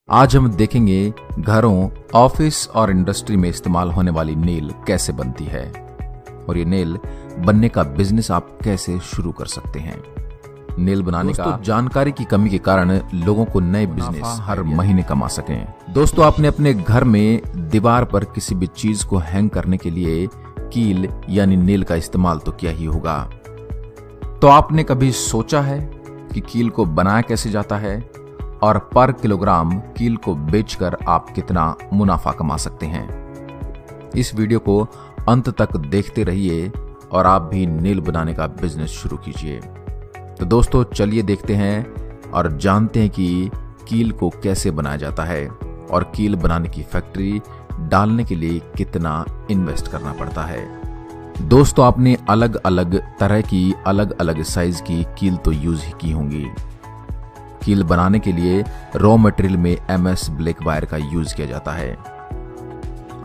आज हम देखेंगे घरों, ऑफिस और इंडस्ट्री में इस्तेमाल होने वाली नेल कैसे बनती है और ये नेल बनने का बिजनेस आप कैसे शुरू कर सकते हैं। नेल बनाने का जानकारी की कमी के कारण लोगों को नए बिजनेस हर महीने कमा सकें। दोस्तों, आपने अपने घर में दीवार पर किसी भी चीज को हैंग करने के लिए कील यानी नेल का इस्तेमाल तो किया ही होगा। तो आपने कभी सोचा है कि कील को बनाया कैसे जाता है और पर किलोग्राम कील को बेचकर आप कितना मुनाफा कमा सकते हैं। इस वीडियो को अंत तक देखते रहिए और आप भी नेल बनाने का बिजनेस शुरू कीजिए। तो दोस्तों, चलिए देखते हैं और जानते हैं कि कील को कैसे बनाया जाता है और कील बनाने की फैक्ट्री डालने के लिए कितना इन्वेस्ट करना पड़ता है। दोस्तों, आपने अलग अलग तरह की अलग अलग साइज की कील तो यूज ही की होंगी। कील बनाने के लिए रॉ मटेरियल में MS ब्लैक वायर का यूज किया जाता है।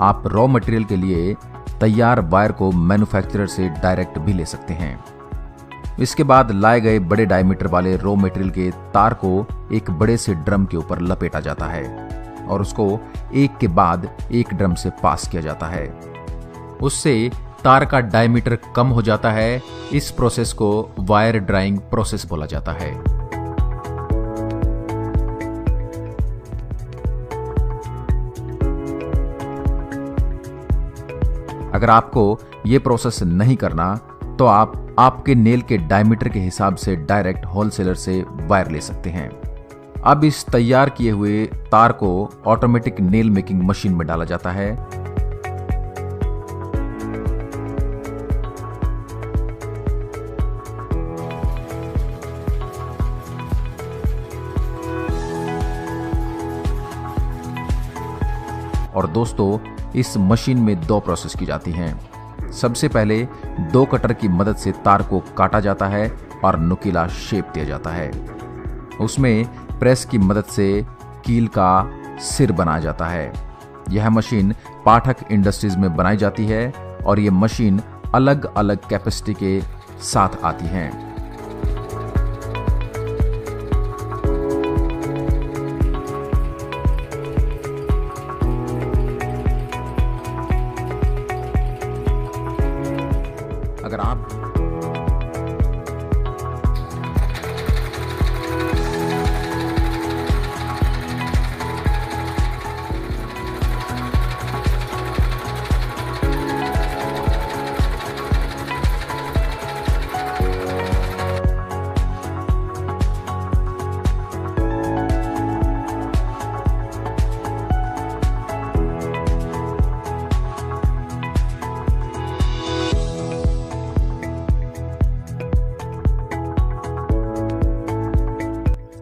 आप रॉ मटेरियल के लिए तैयार वायर को मैन्युफैक्चरर से डायरेक्ट भी ले सकते हैं। इसके बाद लाए गए बड़े डायमीटर वाले रॉ मटेरियल के तार को एक बड़े से ड्रम के ऊपर लपेटा जाता है और उसको एक के बाद एक ड्रम से पास किया जाता है। उससे तार का डायमीटर कम हो जाता है। इस प्रोसेस को वायर ड्राइंग प्रोसेस बोला जाता है। अगर आपको ये प्रोसेस नहीं करना तो आप आपके नेल के डायमीटर के हिसाब से डायरेक्ट होलसेलर से वायर ले सकते हैं। अब इस तैयार किए हुए तार को ऑटोमेटिक नेल मेकिंग मशीन में डाला जाता है। और दोस्तों, इस मशीन में दो प्रोसेस की जाती हैं। सबसे पहले 2 कटर की मदद से तार को काटा जाता है और नुकीला शेप दिया जाता है। उसमें प्रेस की मदद से कील का सिर बनाया जाता है। यह मशीन पाठक इंडस्ट्रीज में बनाई जाती है और यह मशीन अलग अलग कैपेसिटी के साथ आती हैं। अगर आप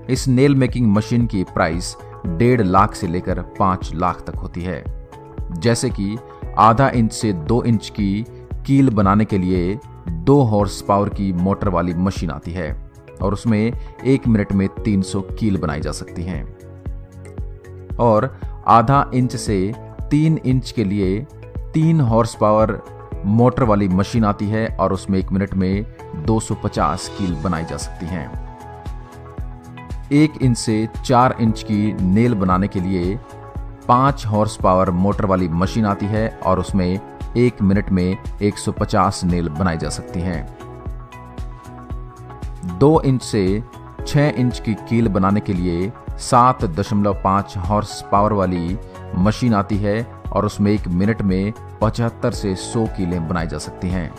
इस नेल मेकिंग मशीन की प्राइस 1.5 लाख से लेकर 5 लाख तक होती है। जैसे कि आधा इंच से 2 इंच की कील बनाने के लिए 2 हॉर्स पावर की मोटर वाली मशीन आती है और उसमें 1 मिनट में 300 कील बनाई जा सकती हैं। और आधा इंच से 3 इंच के लिए 3 हॉर्स पावर मोटर वाली मशीन आती है और उसमें 1 मिनट में 250 कील बनाई जा सकती हैं। 1 इंच से 4 इंच की नेल बनाने के लिए 5 हॉर्स पावर मोटर वाली मशीन आती है और उसमें 1 मिनट में 150 नेल बनाई जा सकती हैं। 2 इंच से 6 इंच की कील बनाने के लिए 7.5 हॉर्स पावर वाली मशीन आती है और उसमें 1 मिनट में 75 से 100 कीलें बनाई जा सकती हैं।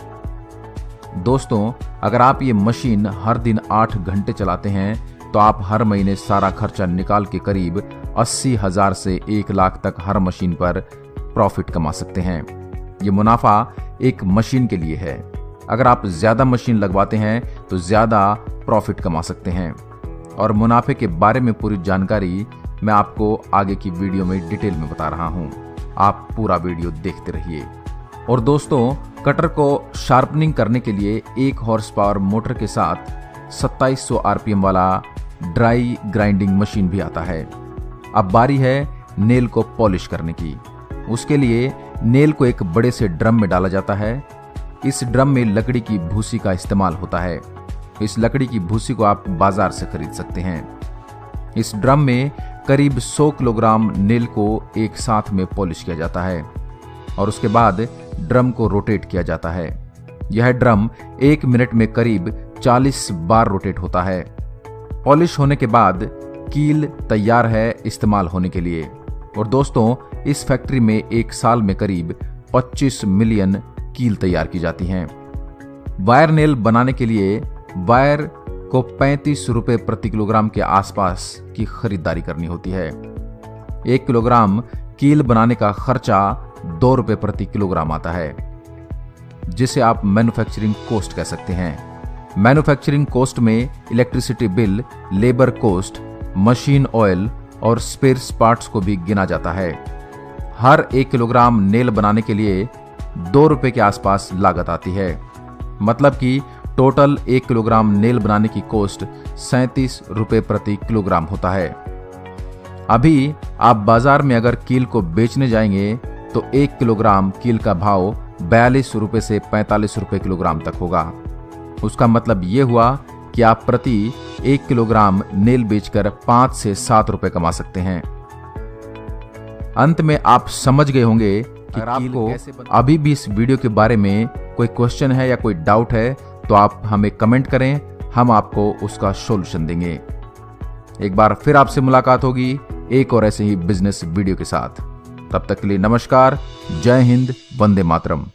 दोस्तों, अगर आप ये मशीन हर दिन 8 घंटे चलाते हैं तो आप हर महीने सारा खर्चा निकाल के करीब 80,000 से 1 लाख तक हर मशीन पर प्रॉफिट कमा सकते हैं। ये मुनाफा एक मशीन के लिए है। अगर आप ज्यादा मशीन लगवाते हैं तो ज्यादा प्रॉफिट कमा सकते हैं। और मुनाफे के बारे में पूरी जानकारी मैं आपको आगे की वीडियो में डिटेल में बता रहा हूं। आप पूरा वीडियो देखते रहिए। और दोस्तों, कटर को शार्पनिंग करने के लिए 1 हॉर्स पावर मोटर के साथ 2700 RPM वाला ड्राई ग्राइंडिंग मशीन भी आता है। अब बारी है नेल को पॉलिश करने की। उसके लिए नेल को एक बड़े से ड्रम में डाला जाता है। इस ड्रम में लकड़ी की भूसी का इस्तेमाल होता है। इस लकड़ी की भूसी को आप बाजार से खरीद सकते हैं। इस ड्रम में करीब 100 किलोग्राम नेल को एक साथ में पॉलिश किया जाता है और उसके बाद ड्रम को रोटेट किया जाता है। यह ड्रम 1 मिनट में करीब 40 बार रोटेट होता है। पॉलिश होने के बाद कील तैयार है इस्तेमाल होने के लिए। और दोस्तों, इस फैक्ट्री में एक साल में करीब 25 मिलियन कील तैयार की जाती हैं। वायर नेल बनाने के लिए वायर को 35 रुपए प्रति किलोग्राम के आसपास की खरीदारी करनी होती है। 1 किलोग्राम कील बनाने का खर्चा 2 रुपए प्रति किलोग्राम आता है, जिसे आप मैन्युफैक्चरिंग कॉस्ट कह सकते हैं। मैन्युफैक्चरिंग कॉस्ट में electricity bill, labour cost, machine oil और स्पेयर पार्ट्स को भी गिना जाता है। हर 1 किलोग्राम नेल बनाने के लिए 2 रुपए के आसपास लागत आती है। मतलब कि टोटल 1 किलोग्राम नेल बनाने की कॉस्ट 37 रुपए प्रति किलोग्राम होता है। अभी आप बाजार में अगर कील को बेचने जाएंगे तो 1 किलोग्राम कील का भाव 42 रुपए से 45 रुपए किलोग्राम तक होगा। उसका मतलब ये हुआ कि आप प्रति 1 किलोग्राम नेल बेचकर 5 से 7 रुपए कमा सकते हैं। अंत में आप समझ गए होंगे कि आपको अभी भी इस वीडियो के बारे में कोई क्वेश्चन है या कोई डाउट है तो आप हमें कमेंट करें, हम आपको उसका सॉल्यूशन देंगे। एक बार फिर आपसे मुलाकात होगी एक और ऐसे ही बिजनेस वीडियो के साथ। तब तक के लिए नमस्कार, जय हिंद, वंदे मातरम।